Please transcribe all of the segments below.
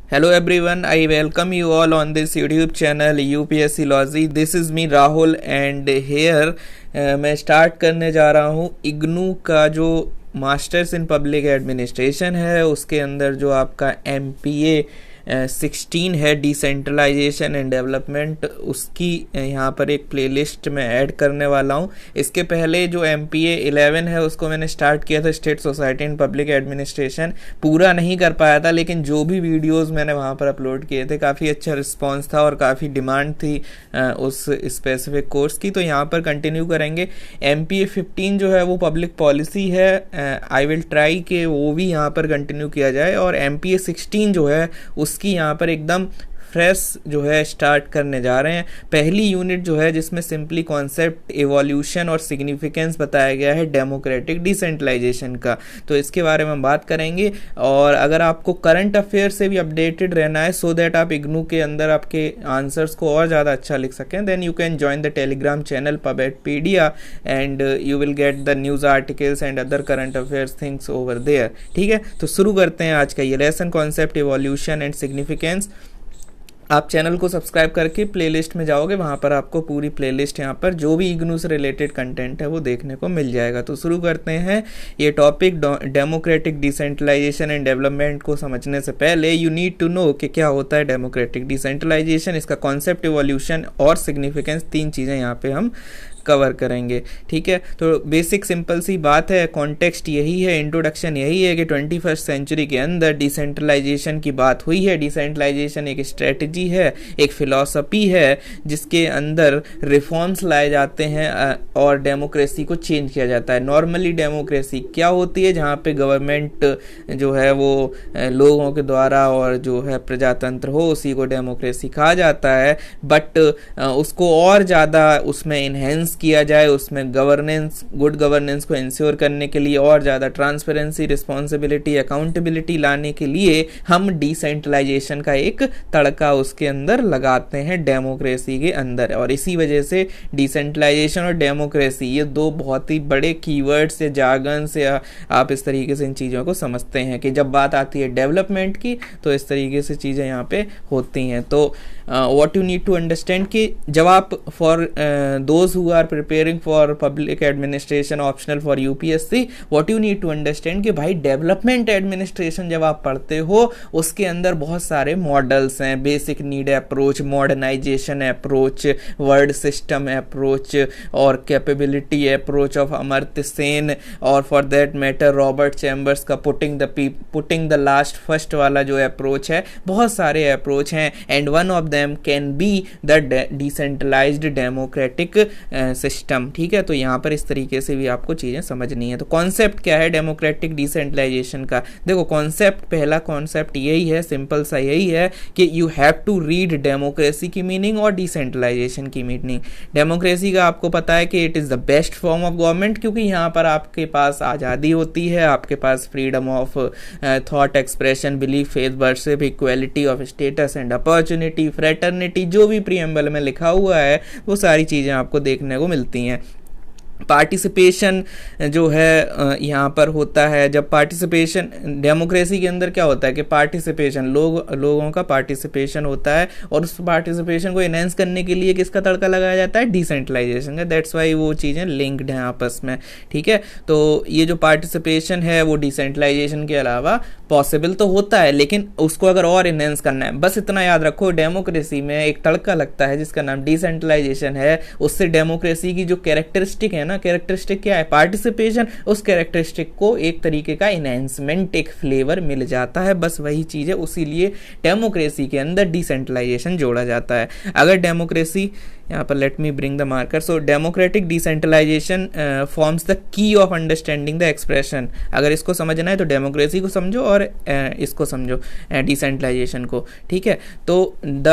Hello everyone, I welcome you all on this YouTube channel UPSC Logy. This is me Rahul and here मैं start करने जा रहा हूँ इग्नू का जो मास्टर्स इन पब्लिक एडमिनिस्ट्रेशन है उसके अंदर जो आपका MPA 16 है डिसेंट्रलाइजेशन एंड डेवलपमेंट, उसकी यहाँ पर एक प्लेलिस्ट में ऐड करने वाला हूँ। इसके पहले जो MPA 11 है उसको मैंने स्टार्ट किया था, state society in public administration, पूरा नहीं कर पाया था, लेकिन जो भी वीडियोस मैंने वहाँ पर अपलोड किए थे काफ़ी अच्छा रिस्पांस था और काफ़ी डिमांड थी उस स्पेसिफिक कोर्स की, तो यहाँ पर कंटिन्यू करेंगे। MPA 15 जो है वो पब्लिक पॉलिसी है, आई विल ट्राई कि वो भी यहाँ पर कंटिन्यू किया जाए, और MPA 16 जो है उसकी यहाँ पर एकदम फ्रेश जो है स्टार्ट करने जा रहे हैं। पहली यूनिट जो है जिसमें सिंपली कॉन्सेप्ट, इवोल्यूशन और सिग्निफिकेंस बताया गया है डेमोक्रेटिक डिसेंट्रलाइजेशन का, तो इसके बारे में बात करेंगे। और अगर आपको करंट अफेयर से भी अपडेटेड रहना है सो दैट आप इग्नू के अंदर आपके आंसर्स को और ज़्यादा अच्छा लिख सकें, then you can join the Telegram channel पबेटपीडिया and you will get the news articles and other current affairs things over there. ठीक है, तो शुरू करते हैं आज का ये lesson, concept, evolution and significance. आप चैनल को सब्सक्राइब करके प्लेलिस्ट में जाओगे, वहाँ पर आपको पूरी प्लेलिस्ट यहाँ पर जो भी इग्नू से रिलेटेड कंटेंट है वो देखने को मिल जाएगा। तो शुरू करते हैं ये topic. Democratic decentralisation and development को समझने से पहले यू नीड टू नो कि क्या होता है डेमोक्रेटिक डिसेंट्रलाइजेशन, इसका कॉन्सेप्ट, इवोल्यूशन और सिग्निफिकेंस, तीन चीज़ें यहाँ पे हम कवर करेंगे। ठीक है, तो बेसिक सिंपल सी बात है, कॉन्टेक्स्ट यही है, इंट्रोडक्शन यही है कि 21st सेंचुरी के अंदर डिसेंट्रलाइजेशन की बात हुई है। डिसेंट्रलाइजेशन एक स्ट्रेटजी है, एक फिलॉसफी है जिसके अंदर रिफॉर्म्स लाए जाते हैं और डेमोक्रेसी को चेंज किया जाता है। नॉर्मली डेमोक्रेसी क्या होती है, जहाँ पे गवर्नमेंट जो है वो लोगों के द्वारा और जो है प्रजातंत्र हो उसी को डेमोक्रेसी कहा जाता है, बट उसको और ज़्यादा उसमें इन्हेंस किया जाए, उसमें गवर्नेंस, गुड गवर्नेंस को इंश्योर करने के लिए और ज़्यादा ट्रांसपेरेंसी, रिस्पॉन्सिबिलिटी, अकाउंटेबिलिटी लाने के लिए हम डिसेंट्रलाइजेशन का एक तड़का उसके अंदर लगाते हैं डेमोक्रेसी के अंदर। और इसी वजह से डिसेंट्रलाइजेशन और डेमोक्रेसी ये दो बहुत ही बड़े कीवर्ड्स या जार्गन्स या आप इस तरीके से इन चीज़ों को समझते हैं कि जब बात आती है डेवलपमेंट की तो इस तरीके से चीज़ें यहाँ पे होती हैं। तो what you need to understand कि जब आप for those who are preparing for public administration optional for UPSC, what you need to understand कि भाई डेवलपमेंट एडमिनिस्ट्रेशन जब आप पढ़ते हो उसके अंदर बहुत सारे मॉडल्स हैं, basic need approach, modernization approach, world system approach और capability approach of Amartya Sen, और for that matter Robert Chambers का पुटिंग द लास्ट फर्स्ट वाला जो अप्रोच है, बहुत सारे अप्रोच हैं, and one of them can be the decentralized democratic system. ठीक है, तो यहाँ पर इस तरीके से भी आपको चीज़ें समझनी है। तो कॉन्सेप्ट क्या है डेमोक्रेटिक डिसेंट्रलाइजेशन का? देखो कॉन्सेप्ट, पहला कॉन्सेप्ट यही है, सिंपल सा यही है कि you have to read democracy की मीनिंग और डिसेंट्रलाइजेशन की मीनिंग। डेमोक्रेसी का आपको पता है कि it is the best form of government, क्योंकि यहाँ पर आपके पास आज़ादी होती है, आपके पास freedom of thought expression, belief, faith, worship, equality of status and opportunity, fraternity, जो भी प्रीएम्बल में लिखा हुआ है वो सारी चीज़ें आपको देखने को मिलती हैं। पार्टिसिपेशन जो है यहाँ पर होता है, जब पार्टिसिपेशन डेमोक्रेसी के अंदर क्या होता है कि पार्टिसिपेशन, लोगों का पार्टिसिपेशन होता है, और उस पार्टिसिपेशन को इनहेंस करने के लिए किसका तड़का लगाया जाता है? डिसेंट्रलाइजेशन का। दैट्स वाई वो चीज़ें लिंक्ड हैं आपस में। ठीक है, तो ये जो पार्टिसिपेशन है वो डिसेंट्रलाइजेशन के अलावा पॉसिबल तो होता है, लेकिन उसको अगर और इनहेंस करना है, बस इतना याद रखो, डेमोक्रेसी में एक तड़का लगता है जिसका नाम डिसेंट्रलाइजेशन है। उससे डेमोक्रेसी की जो कैरेक्टरिस्टिक है ना, कैरेक्टरिस्टिक क्या है? पार्टिसिपेशन, उस कैरेक्टरिस्टिक को एक तरीके का इनहेंसमेंट, एक फ्लेवर मिल जाता है, बस वही चीज़ है। उसीलिए डेमोक्रेसी के अंदर डिसेंट्रलाइजेशन जोड़ा जाता है। अगर डेमोक्रेसी, यहाँ पर let me bring the marker, so democratic decentralisation forms the key of understanding the expression. अगर इसको समझना है तो डेमोक्रेसी को समझो और इसको समझो, डिसेंट्रलाइजेशन को। ठीक है, तो द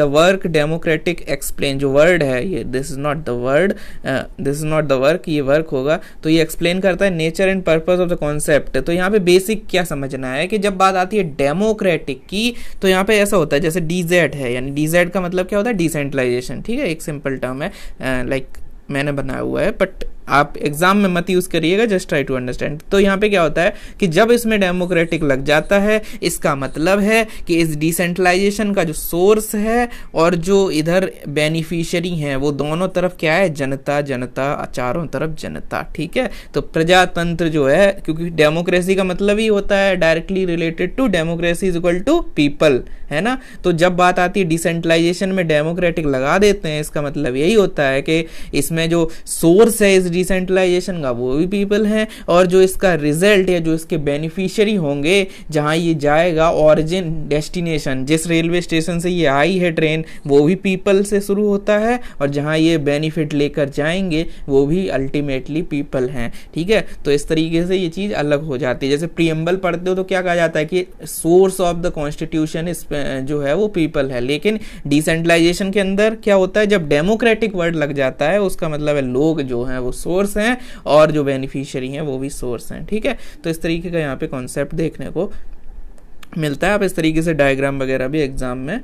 वर्क डेमोक्रेटिक एक्सप्लेन, जो वर्ड है ये, this is not the work, ये वर्क होगा, तो ये एक्सप्लेन करता है nature and purpose of the concept. तो यहाँ पे बेसिक क्या समझना है कि जब बात आती है डेमोक्रेटिक की तो यहाँ पे ऐसा होता है जैसे DZ है, यानी DZ का मतलब क्या होता है? डिसेंट्रलाइजेशन। ठीक है, एक सिंपल टर्म है, लाइक मैंने बनाया हुआ है, बट आप एग्जाम में मत यूज करिएगा, जस्ट ट्राई टू अंडरस्टैंड। तो यहाँ पे क्या होता है कि जब इसमें डेमोक्रेटिक लग जाता है, इसका मतलब है कि इस डिसेंट्रलाइजेशन का जो सोर्स है और जो इधर बेनिफिशियरी हैं वो दोनों तरफ क्या है, जनता जनता, चारों तरफ जनता। ठीक है, तो प्रजातंत्र जो है, क्योंकि डेमोक्रेसी का मतलब ही होता है directly related to democracy is equal to people, है ना। तो जब बात आती है डिसेंट्रलाइजेशन में डेमोक्रेटिक लगा देते हैं, इसका मतलब यही होता है कि इसमें जो सोर्स है इस डिसेंट्रलाइजेशन का वो भी पीपल है, और जो इसका रिजल्ट है, जो इसके बेनिफिशियरी होंगे, जहां ये जाएगा ऑरिजिन डेस्टिनेशन, जिस रेलवे स्टेशन से ये आई है ट्रेन, वो भी पीपल से शुरू होता है, और जहां ये बेनिफिट लेकर जाएंगे वो भी अल्टीमेटली पीपल हैं। ठीक है, तो इस तरीके से ये चीज अलग हो जाती है। जैसे प्रीएम्बल पढ़ते हो तो क्या कहा जाता है कि सोर्स ऑफ द कॉन्स्टिट्यूशन जो है वो पीपल है, लेकिन डिसेंट्रलाइजेशन के अंदर क्या होता है, जब डेमोक्रेटिक वर्ड लग जाता है उसका मतलब है लोग जो हैं वो सोर्स हैं और जो बेनिफिशियरी हैं वो भी सोर्स हैं। ठीक है, तो इस तरीके का यहाँ पे कॉन्सेप्ट देखने को मिलता है। आप इस तरीके से डायग्राम वगैरह भी एग्जाम में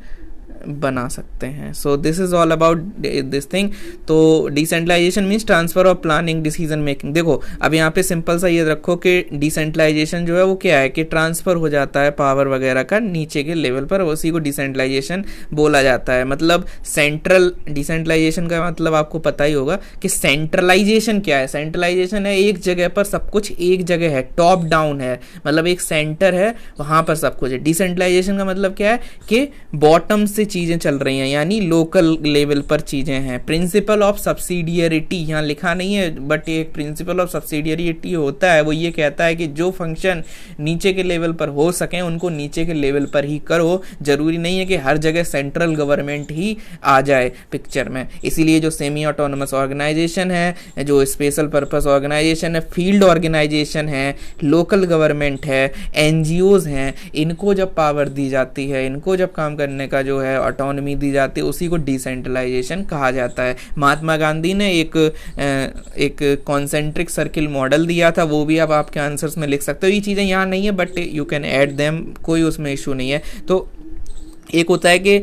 बना सकते हैं। So this is all about this thing. तो decentralization means transfer of planning decision making. देखो अब यहाँ पे सिंपल सा ये रखो कि डिसेंट्रलाइजेशन जो है वो क्या है कि ट्रांसफर हो जाता है पावर वगैरह का नीचे के लेवल पर, उसी को डिसेंट्रलाइजेशन बोला जाता है। मतलब सेंट्रल डिसेंट्रलाइजेशन का मतलब आपको पता ही होगा कि सेंट्रलाइजेशन क्या है। सेंट्रलाइजेशन है एक जगह पर सब कुछ एक जगह है, टॉप डाउन है, मतलब एक सेंटर है वहां पर सब कुछ है। डिसेंट्रलाइजेशन का मतलब क्या है कि बॉटम से चीजें चल रही हैं, यानी लोकल लेवल पर चीजें हैं। प्रिंसिपल ऑफ सब्सिडियरिटी यहाँ लिखा नहीं है, बट एक प्रिंसिपल ऑफ सब्सिडियरिटी होता है, वो ये कहता है कि जो फंक्शन नीचे के लेवल पर हो सके उनको नीचे के लेवल पर ही करो। जरूरी नहीं है कि हर जगह सेंट्रल गवर्नमेंट ही आ जाए पिक्चर में। इसीलिए जो सेमी ऑटोनोमस ऑर्गेनाइजेशन है, जो स्पेशल पर्पस ऑर्गेनाइजेशन है, फील्ड ऑर्गेनाइजेशन है, लोकल गवर्नमेंट है, एनजीओज हैं, इनको जब पावर दी जाती है, इनको जब काम करने का जो है ऑटोनॉमी दी जाती है, उसी को डिसेंट्रलाइजेशन कहा जाता है। महात्मा गांधी ने एक कॉन्सेंट्रिक सर्किल मॉडल दिया था, वो भी अब आपके आंसर्स में लिख सकते हो। ये चीज़ें यहाँ नहीं है but you can add them, कोई उसमें इशू नहीं है। तो एक होता है कि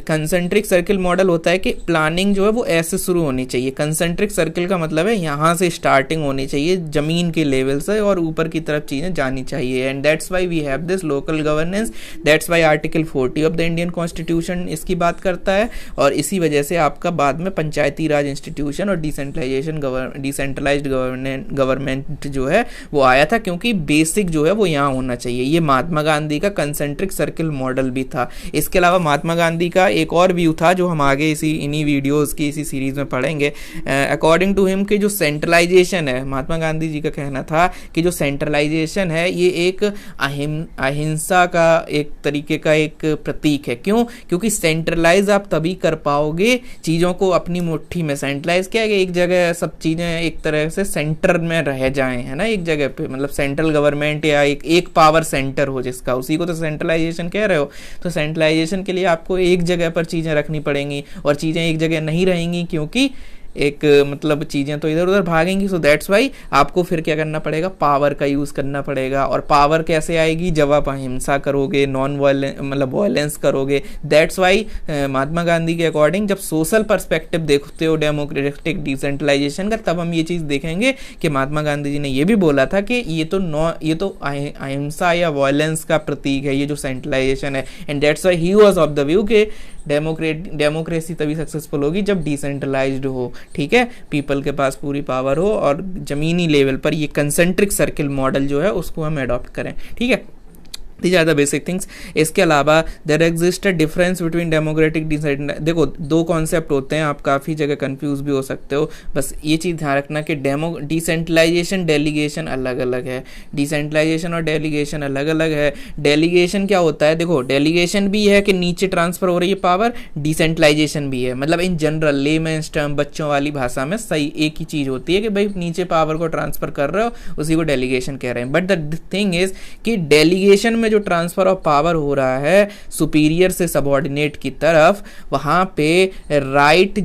कंसेंट्रिक सर्किल मॉडल होता है कि प्लानिंग जो है वो ऐसे शुरू होनी चाहिए। कंसेंट्रिक सर्किल का मतलब है यहाँ से स्टार्टिंग होनी चाहिए जमीन के लेवल से और ऊपर की तरफ चीज़ें जानी चाहिए। And that's why we have this local governance, that's why article 40 of the Indian constitution इसकी बात करता है। और इसी वजह से आपका बाद में पंचायती राज इंस्टीट्यूशन और डिसेंट्रलाइज्ड गवर्नमेंट जो है वो आया था, क्योंकि बेसिक जो है वो यहाँ होना चाहिए। ये महात्मा गांधी का कंसेंट्रिक सर्किल मॉडल भी था। इसके अलावा महात्मा गांधी का एक और व्यू था जो हम आगे इन्हीं वीडियोस की इसी सीरीज में पढ़ेंगे। अकॉर्डिंग टू हिम कि जो सेंट्रलाइजेशन है, महात्मा गांधी जी का कहना था कि जो सेंट्रलाइजेशन है ये एक अहिंसा का एक तरीके का एक प्रतीक है। क्यों? क्योंकि सेंट्रलाइज आप तभी कर पाओगे चीज़ों को अपनी मुट्ठी में। सेंट्रलाइज क्या है कि एक जगह सब चीज़ें एक तरह से सेंटर में रह जाएं, है ना, एक जगह पे, मतलब सेंट्रल गवर्नमेंट या एक पावर सेंटर हो जिसका, उसी को तो सेंट्रलाइजेशन कह रहे हो। तो सेंट्रलाइजेशन के लिए आपको एक जगह पर चीज़ें रखनी पड़ेंगी और चीज़ें एक जगह नहीं रहेंगी, क्योंकि एक मतलब चीज़ें तो इधर उधर भागेंगी। सो दैट्स वाई आपको फिर क्या करना पड़ेगा, पावर का यूज़ करना पड़ेगा। और पावर कैसे आएगी? जब आप अहिंसा करोगे, नॉन वायलेंस मतलब वायलेंस करोगे। दैट्स वाई महात्मा गांधी के अकॉर्डिंग जब सोशल पर्सपेक्टिव देखते हो डेमोक्रेटिक डिसेंट्रलाइजेशन का, तब हम ये चीज़ देखेंगे कि महात्मा गांधी जी ने ये भी बोला था कि ये तो अहिंसा या वायलेंस का प्रतीक है ये जो सेंट्रलाइजेशन है। And that's why he was of the view के डेमोक्रेसी तभी सक्सेसफुल होगी जब डिसेंट्रलाइज्ड हो, ठीक है, पीपल के पास पूरी पावर हो और जमीनी लेवल पर ये कंसेंट्रिक सर्किल मॉडल जो है उसको हम अडॉप्ट करें, ठीक है। These are the basic things। इसके अलावा there exist a difference between democratic देखो दो कॉन्सेप्ट होते हैं, आप काफ़ी जगह कंफ्यूज भी हो सकते हो। बस ये चीज़ ध्यान रखना कि डिसेंट्रलाइजेशन डेलीगेशन अलग अलग है, डिसेंट्रलाइजेशन और डेलीगेशन अलग अलग है। डेलीगेशन क्या होता है? देखो डेलीगेशन भी है कि नीचे ट्रांसफर हो रही है पावर, डिसेंट्रलाइजेशन भी है। मतलब इन जनरल लेमेंस टर्म बच्चों वाली भाषा में सही एक ही चीज़ होती है कि भाई नीचे पावर को ट्रांसफर कर रहे हो, उसी को डेलीगेशन कह रहे हैं। बट द थिंग इज कि डेलीगेशन में जो ट्रांसफर ऑफ पावर हो रहा है सुपीरियर से सबऑर्डिनेट की तरफ, वहां पे राइट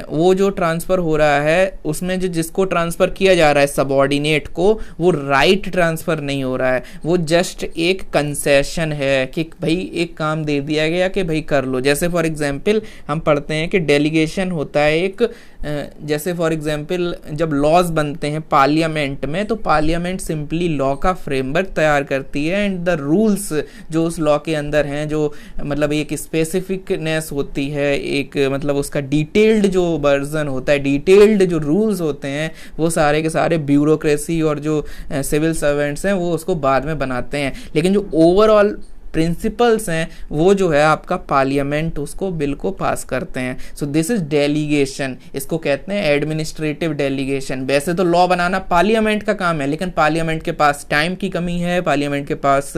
वो जो ट्रांसफर हो रहा है उसमें जो जिसको ट्रांसफर किया जा रहा है सबऑर्डिनेट को, वो राइट ट्रांसफर नहीं हो रहा है, वो जस्ट एक कंसेशन है कि भाई एक काम दे दिया गया कि भाई कर लो। जैसे फॉर एग्जांपल हम पढ़ते हैं कि डेलीगेशन होता है एक जैसे फॉर एग्जांपल जब लॉज बनते हैं पार्लियामेंट में, तो पार्लियामेंट सिंपली लॉ का फ्रेमवर्क तैयार करती है एंड द रूल्स जो उस लॉ के अंदर हैं, जो मतलब एक स्पेसिफिकनेस होती है, एक मतलब उसका डिटेल्ड जो वर्जन होता है, डिटेल्ड जो रूल्स होते हैं, वो सारे के सारे ब्यूरोक्रेसी और जो सिविल सर्वेंट्स हैं वो उसको बाद में बनाते हैं। लेकिन जो ओवरऑल प्रिंसिपल्स हैं वो जो है आपका पार्लियामेंट उसको बिल को पास करते हैं। सो दिस इज डेलीगेशन, इसको कहते हैं एडमिनिस्ट्रेटिव डेलीगेशन। वैसे तो लॉ बनाना पार्लियामेंट का काम है, लेकिन पार्लियामेंट के पास टाइम की कमी है, पार्लियामेंट के पास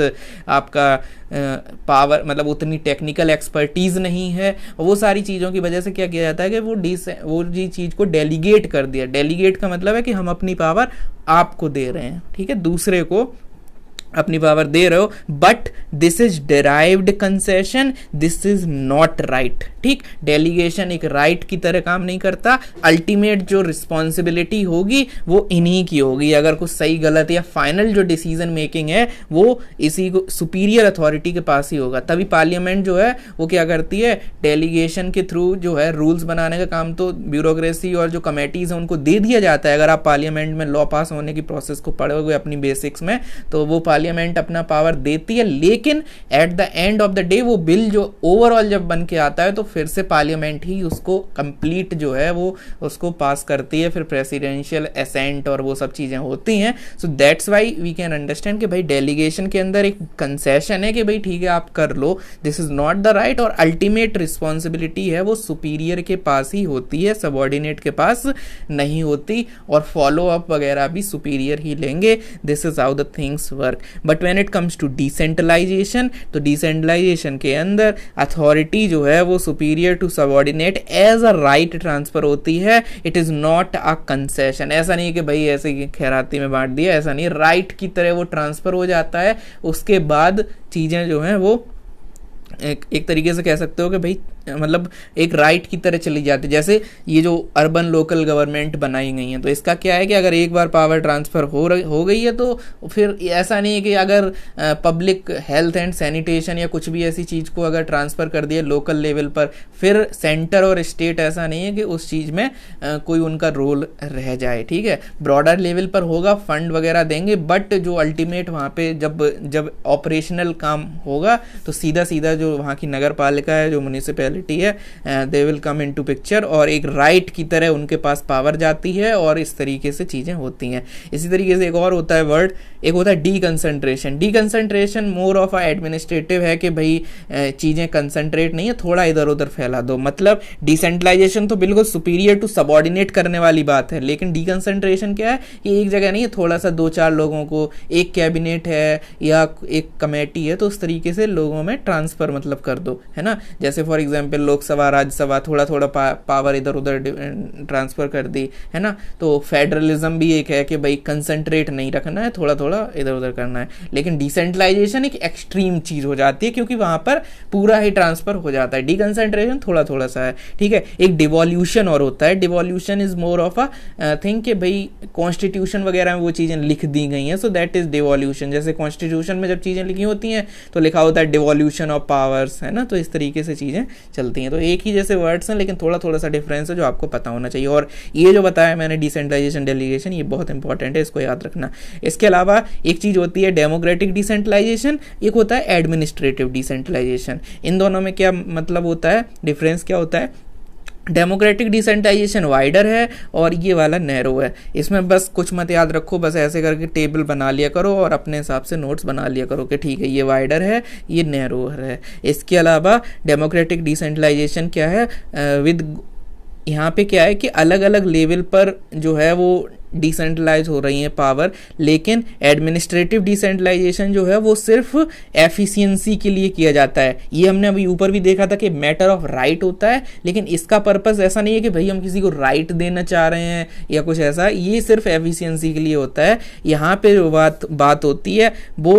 आपका पावर मतलब उतनी टेक्निकल एक्सपर्टीज़ नहीं है, और वो सारी चीज़ों की वजह से क्या किया जाता है कि वो जी चीज़ को डेलीगेट कर दिया। डेलीगेट का मतलब है कि हम अपनी पावर आपको दे रहे हैं, ठीक है, दूसरे को अपनी पावर दे रहे हो, but this is derived concession, this is not right. ठीक, डेलीगेशन एक राइट की तरह काम नहीं करता, अल्टीमेट जो रिस्पॉन्सिबिलिटी होगी वो इन्हीं की होगी। अगर कुछ सही गलत या फाइनल जो डिसीजन मेकिंग है वो इसी को सुपीरियर अथॉरिटी के पास ही होगा। तभी पार्लियामेंट जो है वो क्या करती है, डेलीगेशन के थ्रू जो है रूल्स बनाने का काम तो ब्यूरोक्रेसी और जो कमेटीज हैं उनको दे दिया जाता है। अगर आप पार्लियामेंट में लॉ पास होने की प्रोसेस को पढ़ोगे अपनी बेसिक्स में, तो वो पार्लियामेंट अपना पावर देती है, लेकिन at the end of the day वो बिल जो ओवरऑल जब बन के आता है तो फिर से पार्लियामेंट ही उसको कंप्लीट जो है वो उसको पास करती है, फिर प्रेसिडेंशियल असेंट और वो सब चीज़ें होती हैं। So that's why we can understand कि भाई डेलीगेशन के अंदर एक कंसेशन है कि भाई ठीक है आप कर लो, this is not the right, और अल्टीमेट रिस्पॉन्सिबिलिटी है वो सुपीरियर के पास ही होती है, सबॉर्डिनेट के पास नहीं होती, और फॉलो अप वगैरह भी सुपीरियर ही लेंगे। This is how the things work. But when it comes to decentralisation, तो डिसेंट्रलाइजेशन के अंदर अथॉरिटी जो है वो superior to subordinate as a right transfer होती है, it is not a concession. ऐसा नहीं कि भाई ऐसे खैराती में बांट दिया, ऐसा नहीं, राइट की तरह वो ट्रांसफर हो जाता है। उसके बाद चीज़ें जो हैं वो एक तरीके से कह सकते हो कि भाई मतलब एक राइट की तरह चली जाती है। जैसे ये जो अर्बन लोकल गवर्नमेंट बनाई गई है, तो इसका क्या है कि अगर एक बार पावर ट्रांसफ़र हो गई है तो फिर ऐसा नहीं है कि अगर पब्लिक हेल्थ एंड सैनिटेशन या कुछ भी ऐसी चीज़ को अगर ट्रांसफ़र कर दिया लोकल लेवल पर, फिर सेंटर और स्टेट ऐसा नहीं है कि उस चीज़ में कोई उनका रोल रह जाए। ठीक है, ब्रॉडर लेवल पर होगा, फंड वगैरह देंगे, बट जो अल्टीमेट वहाँ पे जब ऑपरेशनल काम होगा तो सीधा सीधा जो वहाँ की नगर पालिका है, जो म्यूनिसिपैलिटी है, they will come into picture, और एक राइट की तरह उनके पास पावर जाती है, और इस तरीके से चीज़ें होती हैं। इसी तरीके से एक और होता है वर्ड, एक होता है डीकंसंट्रेशन। डीकंसंट्रेशन मोर ऑफ अ एडमिनिस्ट्रेटिव है कि भाई चीज़ें कंसंट्रेट नहीं है, थोड़ा इधर उधर फैला दो। मतलब डिसेंट्रलाइजेशन तो बिल्कुल सुपीरियर टू सबॉर्डिनेट करने वाली बात है, लेकिन डीकंसंट्रेशन क्या है कि एक जगह नहीं है, थोड़ा सा 2-4 लोगों को, एक कैबिनेट है या एक कमेटी है, तो उस तरीके से लोगों में ट्रांसफर मतलब कर दो, है ना। जैसे फॉर एग्जाम्पल लोकसभा राज्यसभा थोड़ा थोड़ा पावर इधर उधर ट्रांसफर कर दी, है ना। तो फेडरलिज्म भी एक है कि भाई कंसंट्रेट नहीं रखना है, थोड़ा थोड़ा इधर उधर करना है। लेकिन डिसेंट्रलाइजेशन एक एक्सट्रीम चीज हो जाती है, क्योंकि वहां पर पूरा ही ट्रांसफर हो जाता है। डिकंसंट्रेशन थोड़ा थोड़ा सा है, ठीक है। एक डिवॉल्यूशन और होता है, डिवॉल्यूशन is more of a thing कि भाई कॉन्स्टिट्यूशन वगैरह में वो चीजें लिख दी गई हैं, सो दैट इज डिवॉल्यूशन। जैसे कॉन्स्टिट्यूशन में जब चीजें लिखी होती हैं तो लिखा होता है डिवॉल्यूशन ऑफ पावर्स, है ना। तो इस तरीके से चीजें चलती हैं। तो एक ही जैसे वर्ड्स हैं, लेकिन थोड़ा थोड़ा सा डिफरेंस है जो आपको पता होना चाहिए। और ये जो बताया मैंने डिसेंट्रलाइजेशन डेलीगेशन, ये बहुत इंपॉर्टेंट है, इसको याद रखना। इसके अलावा एक चीज़ होती है डेमोक्रेटिक डिसेंट्रलाइजेशन, एक होता है एडमिनिस्ट्रेटिव डिसेंट्रलाइजेशन। इन दोनों में क्या मतलब होता है, डिफरेंस क्या होता है। डेमोक्रेटिक डिसेंट्रलाइजेशन वाइडर है और ये वाला नैरो है। इसमें बस कुछ मत याद रखो, बस ऐसे करके टेबल बना लिया करो और अपने हिसाब से नोट्स बना लिया करो कि ठीक है ये वाइडर है, ये नैरो है। इसके अलावा डेमोक्रेटिक डिसेंट्रलाइजेशन क्या है, विद यहाँ पे क्या है कि अलग अलग लेवल पर जो है वो डिसेंट्रलाइज हो रही है पावर, लेकिन एडमिनिस्ट्रेटिव डिसेंट्रलाइजेशन जो है वो सिर्फ एफिशिएंसी के लिए किया जाता है। ये हमने अभी ऊपर भी देखा था कि मैटर ऑफ राइट होता है, लेकिन इसका पर्पस ऐसा नहीं है कि भाई हम किसी को राइट देना चाह रहे हैं या कुछ ऐसा, ये सिर्फ एफिशिएंसी के लिए होता है। यहाँ पे जो बात होती है वो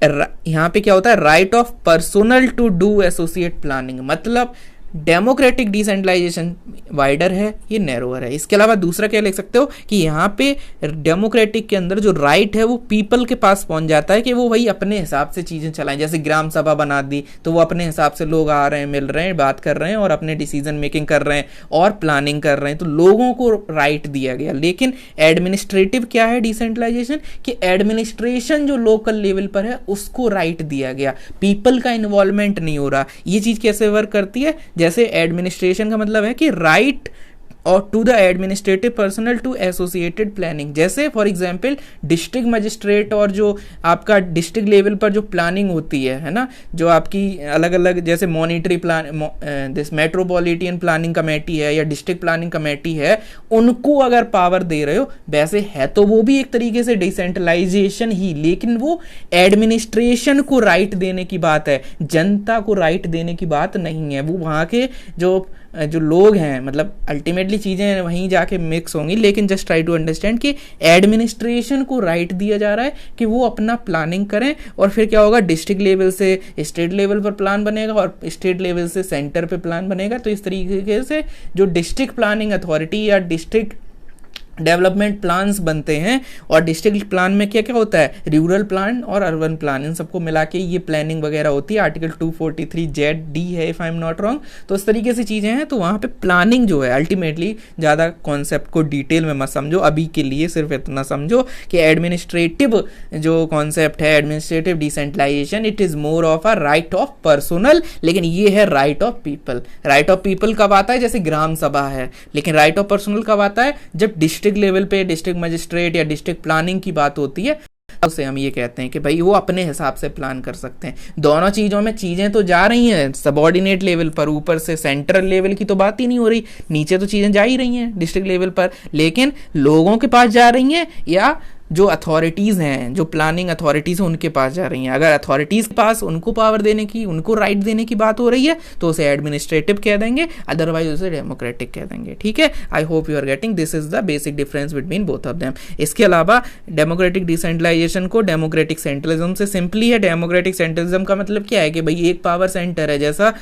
यहाँ पे क्या होता है, right of personal to do associate planning. मतलब डेमोक्रेटिक डिसेंट्रलाइजेशन वाइडर है, ये नैरोअर है। इसके अलावा दूसरा क्या लिख सकते हो कि यहाँ पे डेमोक्रेटिक के अंदर जो राइट है वो पीपल के पास पहुंच जाता है कि वो वही अपने हिसाब से चीज़ें चलाएं। जैसे ग्राम सभा बना दी तो वो अपने हिसाब से लोग आ रहे हैं, मिल रहे हैं, बात कर रहे हैं और अपने डिसीजन मेकिंग कर रहे हैं और प्लानिंग कर रहे हैं, तो लोगों को राइट दिया गया। लेकिन एडमिनिस्ट्रेटिव क्या है डिसेंट्रलाइजेशन, कि एडमिनिस्ट्रेशन जो लोकल लेवल पर है उसको राइट दिया गया, पीपल का इन्वॉल्वमेंट नहीं हो रहा। ये चीज़ कैसे वर्क करती है, जैसे एडमिनिस्ट्रेशन का मतलब है कि राइट और to the administrative personal to associated planning. जैसे फॉर एग्जांपल डिस्ट्रिक्ट मजिस्ट्रेट और जो आपका डिस्ट्रिक्ट लेवल पर जो प्लानिंग होती है ना, जो आपकी अलग अलग जैसे monetary plan, this metropolitan planning committee है या डिस्ट्रिक्ट प्लानिंग कमेटी है, उनको अगर पावर दे रहे हो, वैसे है तो वो भी एक तरीके से डिसेंट्रलाइजेशन ही, लेकिन वो एडमिनिस्ट्रेशन को राइट देने की बात है, जनता को राइट देने की बात नहीं है। वो वहाँ के जो लोग हैं, मतलब अल्टीमेटली चीज़ें वहीं जाके मिक्स होंगी, लेकिन जस्ट ट्राई टू अंडरस्टैंड कि एडमिनिस्ट्रेशन को राइट दिया जा रहा है कि वो अपना प्लानिंग करें, और फिर क्या होगा, डिस्ट्रिक्ट लेवल से स्टेट लेवल पर प्लान बनेगा और स्टेट लेवल से सेंटर पे प्लान बनेगा। तो इस तरीके से जो डिस्ट्रिक्ट प्लानिंग अथॉरिटी या डिस्ट्रिक्ट डेवलपमेंट प्लान्स बनते हैं, और डिस्ट्रिक्ट प्लान में क्या क्या होता है, रूरल प्लान और अर्बन प्लान, इन सबको मिला के ये प्लानिंग वगैरह होती है। आर्टिकल 243Z(D) है if I am not wrong. तो इस तरीके से चीज़ें हैं। तो वहाँ पे प्लानिंग जो है अल्टीमेटली, ज़्यादा कॉन्सेप्ट को डिटेल में मत समझो, अभी के लिए सिर्फ इतना समझो कि एडमिनिस्ट्रेटिव जो कॉन्सेप्ट है, administrative decentralisation, it is more of a right of personal, लेकिन ये है right of people. Right of people कब आता है, जैसे ग्राम सभा है, लेकिन राइट ऑफ पर्सनल कब आता है, जब डिस्ट्रिक्ट लेवल पे डिस्ट्रिक्ट मजिस्ट्रेट या डिस्ट्रिक्ट प्लानिंग की बात होती है, उसे हम ये कहते हैं कि भाई वो अपने हिसाब से प्लान कर सकते हैं। दोनों चीज़ों में चीज़ें तो जा रही हैं सबऑर्डिनेट लेवल पर, ऊपर से सेंट्रल लेवल की तो बात ही नहीं हो रही, नीचे तो चीज़ें जा ही रही हैं डिस्ट्रिक्ट लेवल पर, लेकिन लोगों के पास जा रही हैं या जो अथॉरिटीज़ हैं, जो प्लानिंग अथॉरिटीज़ हैं, उनके पास जा रही हैं। अगर अथॉरिटीज़ के पास उनको पावर देने की, उनको राइट देने की बात हो रही है तो उसे एडमिनिस्ट्रेटिव कह देंगे, अदरवाइज उसे डेमोक्रेटिक कह देंगे। ठीक है, I hope you are getting, this is the basic difference between both of them. इसके अलावा डेमोक्रेटिक डिसेंट्रलाइजेशन को डेमोक्रेटिक सेंट्रलिज्म से सिंपली है। डेमोक्रेटिक सेंट्रलिज्म का मतलब क्या है कि भाई एक पावर सेंटर है, जैसा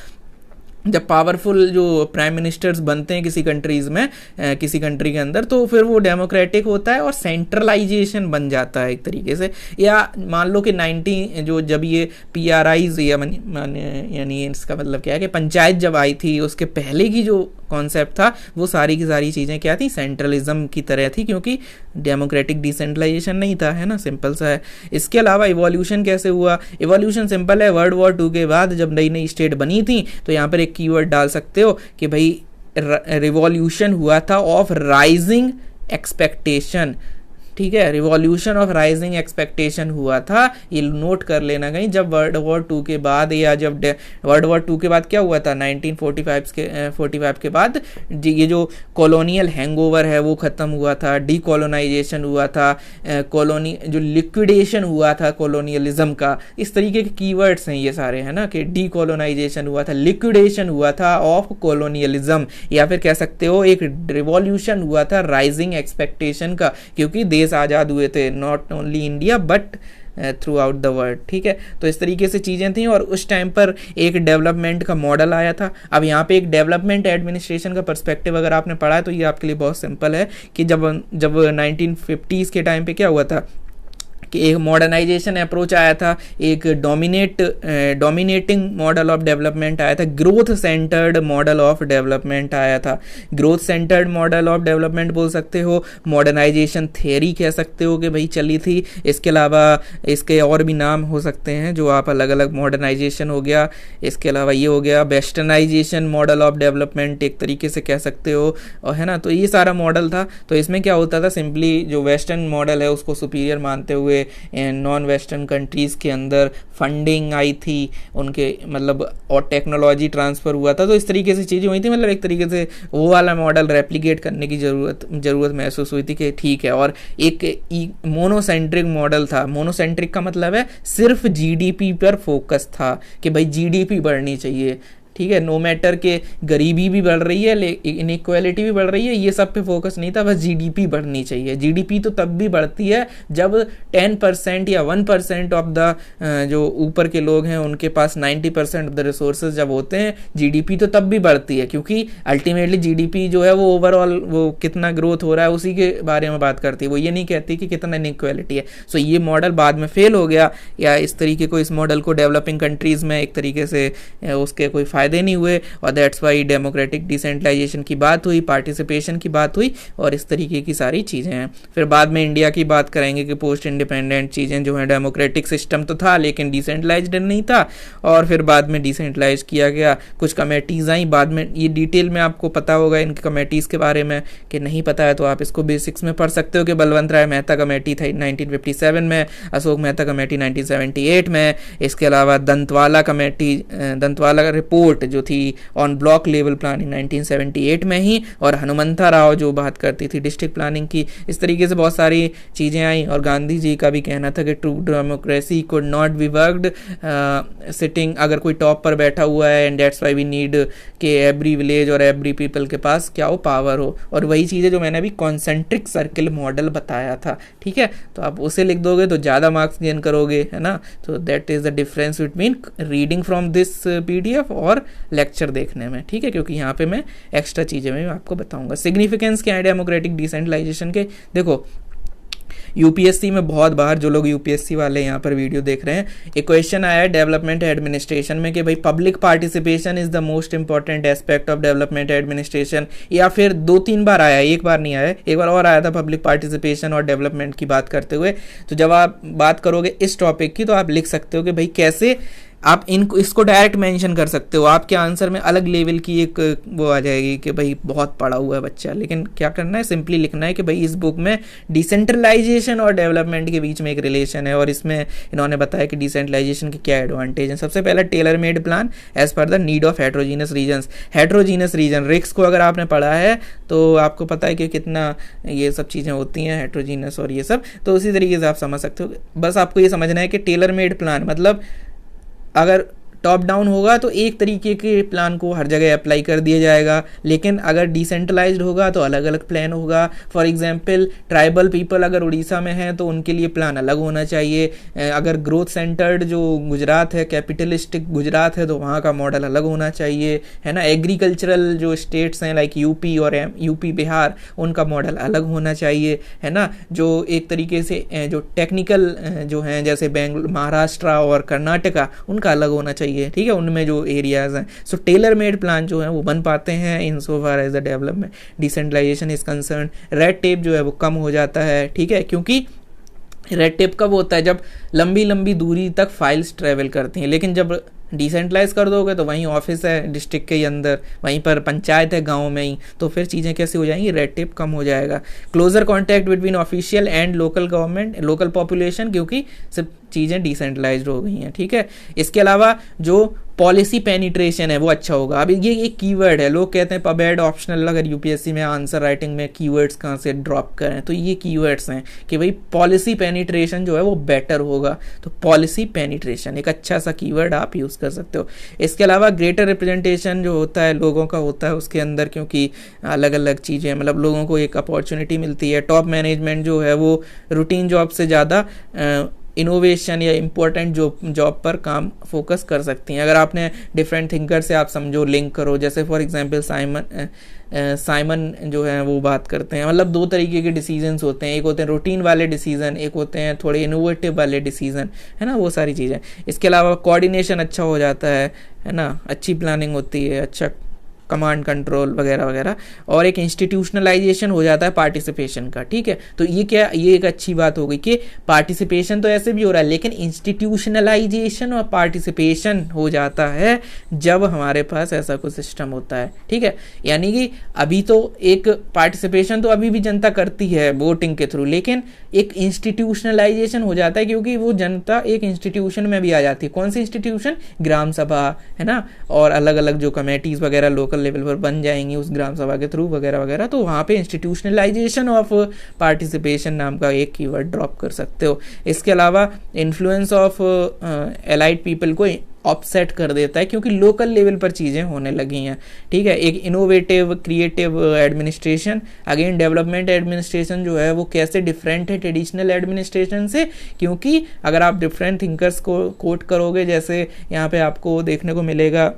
जब पावरफुल जो प्राइम मिनिस्टर्स बनते हैं किसी कंट्रीज़ में, किसी कंट्री के अंदर, तो फिर वो डेमोक्रेटिक होता है और सेंट्रलाइजेशन बन जाता है एक तरीके से। या मान लो कि 90 जो जब ये PRIs या यानी इसका मतलब क्या है कि पंचायत जब आई थी, उसके पहले की जो कॉन्सेप्ट था वो सारी की सारी चीज़ें क्या थी, सेंट्रलिज्म की तरह थी, क्योंकि डेमोक्रेटिक डिसेंट्रलाइजेशन नहीं था, है ना, सिंपल सा है। इसके अलावा इवोल्यूशन कैसे हुआ, इवोल्यूशन सिंपल है, वर्ल्ड वॉर 2 के बाद जब नई नई स्टेट बनी थी, तो यहाँ पर एक कीवर्ड डाल सकते हो कि भाई रिवॉल्यूशन हुआ था ऑफ राइजिंग एक्सपेक्टेशन। ठीक है, रिवॉल्यूशन ऑफ राइजिंग एक्सपेक्टेशन हुआ था, ये नोट कर लेना कहीं, जब वर्ल्ड वॉर 2 के बाद, या जब वर्ल्ड वॉर 2 के बाद क्या हुआ था, 1945 के बाद ये जो कॉलोनियल हैंगओवर है वो ख़त्म हुआ था, डीकोलोनाइजेशन हुआ था, कॉलोनी जो लिक्विडेशन हुआ था कॉलोनियलिज्म का। इस तरीके के कीवर्ड्स हैं ये सारे, है ना, कि डीकोलोनाइजेशन हुआ था, लिक्विडेशन हुआ था ऑफ कॉलोनियलिज्म, या फिर कह सकते हो एक रिवॉल्यूशन हुआ था राइजिंग एक्सपेक्टेशन का, क्योंकि देश आज़ाद हुए थे, not only India but through out the world. ठीक है, तो इस तरीके से चीज़ें थी, और उस टाइम पर एक डेवलपमेंट का मॉडल आया था। अब यहाँ पे एक डेवलपमेंट एडमिनिस्ट्रेशन का पर्सपेक्टिव अगर आपने पढ़ा है तो ये आपके लिए बहुत सिंपल है कि जब 1950s के टाइम पे क्या हुआ था कि एक मॉडर्नाइजेशन अप्रोच आया था, एक डोमिनेटिंग मॉडल ऑफ डेवलपमेंट आया था, growth centred model of development आया था। Growth centred model of development बोल सकते हो, मॉडर्नाइजेशन थियरी कह सकते हो कि भाई चली थी। इसके अलावा इसके और भी नाम हो सकते हैं जो आप अलग अलग, मॉडर्नाइजेशन हो गया, इसके अलावा ये हो गया वेस्टर्नाइजेशन मॉडल ऑफ डेवलपमेंट एक तरीके से कह सकते हो, और है ना। तो ये सारा मॉडल था। तो इसमें क्या होता था, सिंपली जो वेस्टर्न मॉडल है उसको सुपीरियर मानते हुए नॉन वेस्टर्न कंट्रीज़ के अंदर फंडिंग आई थी उनके, मतलब, और टेक्नोलॉजी ट्रांसफ़र हुआ था। तो इस तरीके से चीज़ें हुई थी, मतलब एक तरीके से वो वाला मॉडल रेप्लिकेट करने की ज़रूरत महसूस हुई थी कि ठीक है। और एक मोनोसेंट्रिक मॉडल था। मोनोसेंट्रिक का मतलब है सिर्फ GDP पर फोकस था कि भाई GDP बढ़नी चाहिए, ठीक है, नो मैटर के गरीबी भी बढ़ रही है, इनइक्वालिटी भी बढ़ रही है, ये सब पे फोकस नहीं था, बस जीडीपी बढ़नी चाहिए। जीडीपी तो तब भी बढ़ती है जब 10% या 1% ऑफ द जो ऊपर के लोग हैं उनके पास 90% ऑफ द रिसोर्सेज जब होते हैं, जीडीपी तो तब भी बढ़ती है, क्योंकि अल्टीमेटली जीडीपी जो है वो ओवरऑल वो कितना ग्रोथ हो रहा है उसी के बारे में बात करती है, वो ये नहीं कहती कि कितना इनइक्वालिटी है। सो ये मॉडल बाद में फेल हो गया, या इस तरीके को, इस मॉडल को डेवलपिंग कंट्रीज में एक तरीके से उसके कोई फायदे नहीं हुए, और दैट्स वाई डेमोक्रेटिक डिसेंट्रलाइजेशन की बात हुई, पार्टिसिपेशन की बात हुई, और इस तरीके की सारी चीज़ें हैं। फिर बाद में इंडिया की बात करेंगे कि पोस्ट इंडिपेंडेंट चीज़ें जो हैं, डेमोक्रेटिक सिस्टम तो था लेकिन डिसेंट्रलाइज्ड नहीं था, और फिर बाद में डिसेंट्रलाइज किया गया, कुछ कमेटीज़ आई बाद में। ये डिटेल में आपको पता होगा इन कमेटीज़ के बारे में, कि नहीं पता है तो आप इसको बेसिक्स में पढ़ सकते हो कि बलवंत राय मेहता कमेटी था 1957 में, अशोक मेहता कमेटी 1978 में, इसके अलावा दंतवाला कमेटी, दंतवाला रिपोर्ट जो थी ऑन ब्लॉक लेवल प्लानिंग 1978 में ही, और हनुमंथा राव जो बात करती थी डिस्ट्रिक्ट प्लानिंग की। इस तरीके से बहुत सारी चीज़ें आई, और गांधी जी का भी कहना था कि true democracy could not be worked sitting, अगर कोई टॉप पर बैठा हुआ है, and that's why we need कि एवरी विलेज और एवरी पीपल के पास क्या हो, पावर हो। और वही चीज़ें जो मैंने अभी कॉन्सेंट्रिक सर्किल मॉडल बताया था, ठीक है, तो आप उसे लिख दोगे तो ज़्यादा मार्क्स गेन करोगे, है ना। तो that is the difference between reading from this PDF और लेक्चर देखने में, ठीक है, क्योंकि यहाँ पे मैं एक्स्ट्रा चीज़ें मैं आपको बताऊंगा। सिग्निफिकेंस क्या है डेमोक्रेटिक डिसेंट्रलाइजेशन के, देखो यूपीएससी में बहुत बार, जो लोग यूपीएससी वाले यहाँ पर वीडियो देख रहे हैं, एक क्वेश्चन आया है डेवलपमेंट एडमिनिस्ट्रेशन में कि भाई public participation is the most important aspect of development administration, या फिर 2-3 बार आया, एक बार नहीं आया, एक बार और आया था पब्लिक पार्टिसिपेशन और डेवलपमेंट की बात करते हुए। तो जब आप बात करोगे इस टॉपिक की तो आप लिख सकते हो कि भाई कैसे आप इनको, इसको डायरेक्ट मेंशन कर सकते हो, आपके आंसर में अलग लेवल की एक वो आ जाएगी कि भाई बहुत पढ़ा हुआ है बच्चा, लेकिन क्या करना है, सिंपली लिखना है कि भाई इस बुक में डिसेंट्रलाइजेशन और डेवलपमेंट के बीच में एक रिलेशन है, और इसमें इन्होंने बताया कि डिसेंट्रलाइजेशन के क्या एडवांटेज हैं। सबसे पहला tailor made plan as per the need of heterogeneous regions. Heterogeneous region रिक्स को अगर आपने पढ़ा है तो आपको पता है कि कितना ये सब चीज़ें होती हैं हेट्रोजीनस और ये सब, तो उसी तरीके से आप समझ सकते हो। बस आपको ये समझना है कि टेलर मेड प्लान मतलब अगर टॉप डाउन होगा तो एक तरीके के प्लान को हर जगह अप्लाई कर दिया जाएगा, लेकिन अगर डिसेंट्रलाइज्ड होगा तो अलग अलग प्लान होगा। फॉर एग्जांपल ट्राइबल पीपल अगर उड़ीसा में हैं तो उनके लिए प्लान अलग होना चाहिए, अगर ग्रोथ सेंटर्ड जो गुजरात है, कैपिटलिस्टिक गुजरात है, तो वहाँ का मॉडल अलग होना चाहिए, है ना। एग्रीकल्चरल जो स्टेट्स हैं लाइक यूपी और यूपी बिहार, उनका मॉडल अलग होना चाहिए, है ना। जो एक तरीके से जो टेक्निकल जो हैं जैसे महाराष्ट्र और कर्नाटका, उनका अलग होना चाहिए, ठीक है, उनमें जो एरियाज हैं। सो टेलर मेड प्लान जो है वो बन पाते हैं in so far as the development decentralization is concern. Red tape जो है वो कम हो जाता है, ठीक है, क्योंकि रेड टेप कब होता है, जब लंबी लंबी दूरी तक फाइल्स ट्रेवल करती हैं, लेकिन जब डिसेंट्रलाइज कर दोगे तो वहीं ऑफिस है डिस्ट्रिक्ट के ही अंदर, वहीं पर पंचायत है गांव में ही, तो फिर चीज़ें कैसे हो जाएंगी, रेड टेप कम हो जाएगा। Closer contact between official and local government, local population, क्योंकि सब चीज़ें डिसेंट्रलाइज्ड हो गई हैं, ठीक है। इसके अलावा जो पॉलिसी पेनिट्रेशन है वो अच्छा होगा। अब ये एक कीवर्ड है, लोग कहते हैं पबएड ऑप्शनल, अगर यूपीएससी में आंसर राइटिंग में कीवर्ड्स कहाँ से ड्रॉप करें, तो ये कीवर्ड्स हैं कि भाई पॉलिसी पेनिट्रेशन जो है वो बेटर होगा, तो पॉलिसी पेनिट्रेशन एक अच्छा सा कीवर्ड आप यूज़ कर सकते हो। इसके अलावा ग्रेटर रिप्रेजेंटेशन जो होता है लोगों का होता है उसके अंदर, क्योंकि अलग अलग चीज़ें, मतलब लोगों को एक अपॉर्चुनिटी मिलती है। टॉप मैनेजमेंट जो है वो रूटीन जॉब से ज़्यादा इनोवेशन या इम्पोर्टेंट जॉब पर काम फोकस कर सकती हैं। अगर आपने डिफरेंट थिंकर से आप समझो, लिंक करो, जैसे फॉर एग्जांपल साइमन जो है वो बात करते हैं, मतलब 2 तरीके के डिसीजंस होते हैं, एक होते हैं रूटीन वाले डिसीजन, एक होते हैं थोड़े इनोवेटिव वाले डिसीजन, है ना, वो सारी चीज़ें। इसके अलावा कोऑर्डिनेशन अच्छा हो जाता है ना, अच्छी प्लानिंग होती है, अच्छा कमांड कंट्रोल वगैरह वगैरह, और एक इंस्टीट्यूशनलाइजेशन हो जाता है पार्टिसिपेशन का, ठीक है। तो ये क्या, ये एक अच्छी बात हो गई कि पार्टिसिपेशन तो ऐसे भी हो रहा है, लेकिन इंस्टीट्यूशनलाइजेशन और पार्टिसिपेशन हो जाता है जब हमारे पास ऐसा कुछ सिस्टम होता है, ठीक है। यानी कि अभी तो एक पार्टिसिपेशन तो अभी भी जनता करती है वोटिंग के थ्रू, लेकिन एक इंस्टीट्यूशनलाइजेशन हो जाता है क्योंकि वो जनता एक इंस्टीट्यूशन में भी आ जाती है। कौन सी इंस्टीट्यूशन, ग्राम सभा, है ना, और अलग अलग जो कमेटीज वगैरह लोकल लेवल पर बन जाएंगी उस ग्राम सभा के थ्रू वगैरह वगैरह, तो वहाँ पे इंस्टीट्यूशनलाइजेशन ऑफ पार्टिसिपेशन नाम का एक कीवर्ड ड्रॉप कर सकते हो। इसके अलावा इन्फ्लुएंस ऑफ एलाइड पीपल को ऑफसेट कर देता है, क्योंकि लोकल लेवल पर चीज़ें होने लगी हैं। ठीक है, एक innovative creative administration, again development administration जो है वो कैसे डिफरेंट है ट्रेडिशनल एडमिनिस्ट्रेशन से, क्योंकि अगर आप डिफरेंट थिंकर्स को कोट करोगे, जैसे यहाँ पे आपको देखने को मिलेगा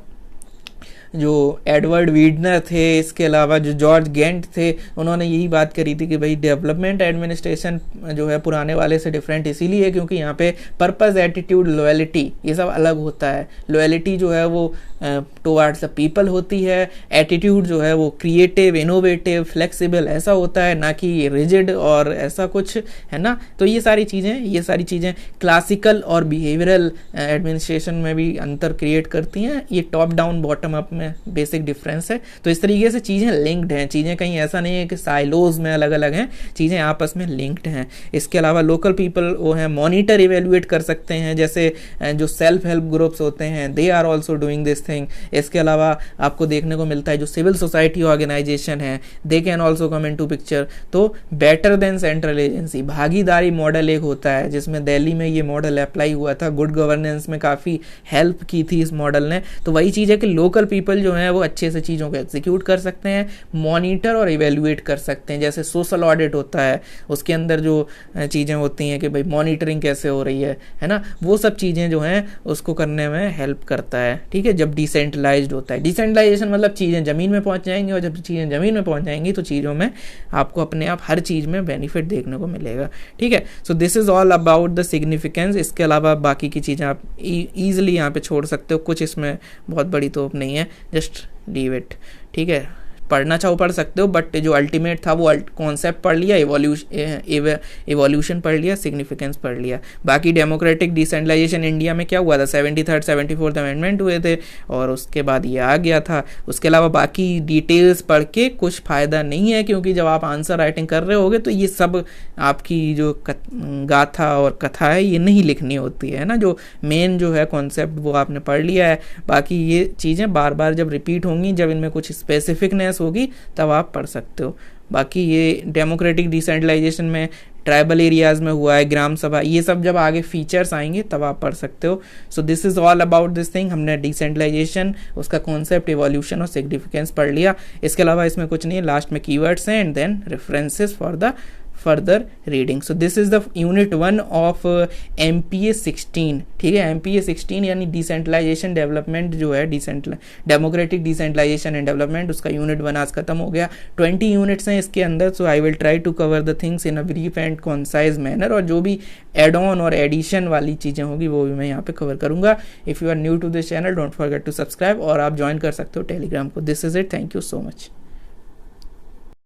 जो एडवर्ड वीडनर थे, इसके अलावा जो जॉर्ज गेंट थे, उन्होंने यही बात करी थी कि भाई डेवलपमेंट एडमिनिस्ट्रेशन जो है पुराने वाले से डिफरेंट इसीलिए क्योंकि यहाँ पे पर्पस, एटीट्यूड, लॉयल्टी ये सब अलग होता है। लॉयल्टी जो है वो टुवर्ड्स द पीपल होती है, एटीट्यूड जो है वो क्रिएटिव, इनोवेटिव, फ्लेक्सिबल ऐसा होता है, ना कि रिजिड और ऐसा कुछ, है ना। तो ये सारी चीज़ें क्लासिकल और बिहेवियरल एडमिनिस्ट्रेशन में भी अंतर क्रिएट करती हैं। ये टॉप डाउन बॉटम अप में बेसिक डिफरेंस है। तो इस तरीके से चीज़ें लिंक्ड हैं, चीज़ें कहीं ऐसा नहीं है कि साइलोज में अलग अलग हैं, चीज़ें आपस में लिंक्ड हैं। इसके अलावा लोकल पीपल वो हैं मॉनिटर, इवेल्युएट कर सकते हैं, जैसे जो सेल्फ हेल्प ग्रुप्स होते हैं they are also doing this thing. इसके अलावा आपको देखने को मिलता है जो सिविल सोसाइटी ऑर्गेनाइजेशन है they can also come in to picture. तो बेटर देन सेंट्रल एजेंसी, भागीदारी मॉडल एक होता है जिसमें दिल्ली में ये मॉडल अप्लाई हुआ था, गुड गवर्नेंस में काफ़ी हेल्प की थी इस मॉडल ने। तो वही चीज़ है कि लोकल पीपल जो है वो अच्छे से चीज़ों को एग्जीक्यूट कर सकते हैं, मॉनिटर और इवेल्युएट कर सकते हैं। जैसे सोशल ऑडिट होता है, उसके अंदर जो चीज़ें होती हैं कि भाई मॉनिटरिंग कैसे हो रही है ना, वो सब चीज़ें जो हैं उसको करने में हेल्प करता है। ठीक है, जब डिसेंट्रलाइज्ड होता है, डिसेंट्रलाइजेशन मतलब चीज़ें ज़मीन में पहुंच जाएंगी, और जब चीज़ें ज़मीन में पहुंच जाएंगी तो चीज़ों में आपको अपने आप हर चीज़ में बेनिफिट देखने को मिलेगा। ठीक है, so this is all about the significance. इसके अलावा बाकी की चीज़ें आप ईजिली यहाँ पे छोड़ सकते हो, कुछ इसमें बहुत बड़ी तोप नहीं है, जस्ट लीव इट। ठीक है, पढ़ना चाहो पढ़ सकते हो, बट जो अल्टीमेट था वो कॉन्सेप्ट पढ़ लिया, इवोल्यूशन पढ़ लिया, सिग्निफिकेंस पढ़ लिया। बाकी डेमोक्रेटिक डिसेंट्रलाइजेशन इंडिया में क्या हुआ था, 73rd 74th अमेंडमेंट हुए थे और उसके बाद ये आ गया था। उसके अलावा बाकी डिटेल्स पढ़ के कुछ फ़ायदा नहीं है, क्योंकि जब आप आंसर राइटिंग कर रहे होगे तो ये सब आपकी जो गाथा और कथा है ये नहीं लिखनी होती है ना, जो मेन जो है कॉन्सेप्ट वो आपने पढ़ लिया है। बाकी ये चीज़ें बार बार जब रिपीट होंगी, जब इनमें कुछ स्पेसिफिकनेस होगी तब आप पढ़ सकते हो। बाकी ये डेमोक्रेटिक डिसेंट्रलाइजेशन में ट्राइबल एरियाज में हुआ है, ग्राम सभा, ये सब जब आगे फीचर्स आएंगे तब आप पढ़ सकते हो। सो this is all about this thing. हमने डिसेंट्रलाइजेशन, उसका कॉन्सेप्ट, इवोल्यूशन और सिग्निफिकेंस पढ़ लिया। इसके अलावा इसमें कुछ नहीं है, लास्ट में कीवर्ड्स हैं and then references for the further reading. So this is the unit 1 of MPA 16। ठीक है, MPA 16 यानी डिसेंट्रलाइजेशन डेवलपमेंट जो है, डेमोक्रेटिक डिसेंट्रलाइजेशन एंड डेवलपमेंट, उसका यूनिट 1 आज खत्म हो गया। 20 यूनिट्स हैं इसके अंदर, so I will try to cover the things in a brief and concise manner, और जो भी एड ऑन और एडिशन वाली चीज़ें होगी वो भी मैं यहाँ पे कवर करूँगा। If you are new to this channel don't forget to subscribe, और आप ज्वाइन कर सकते हो टेलीग्राम को। This is it, thank you so much.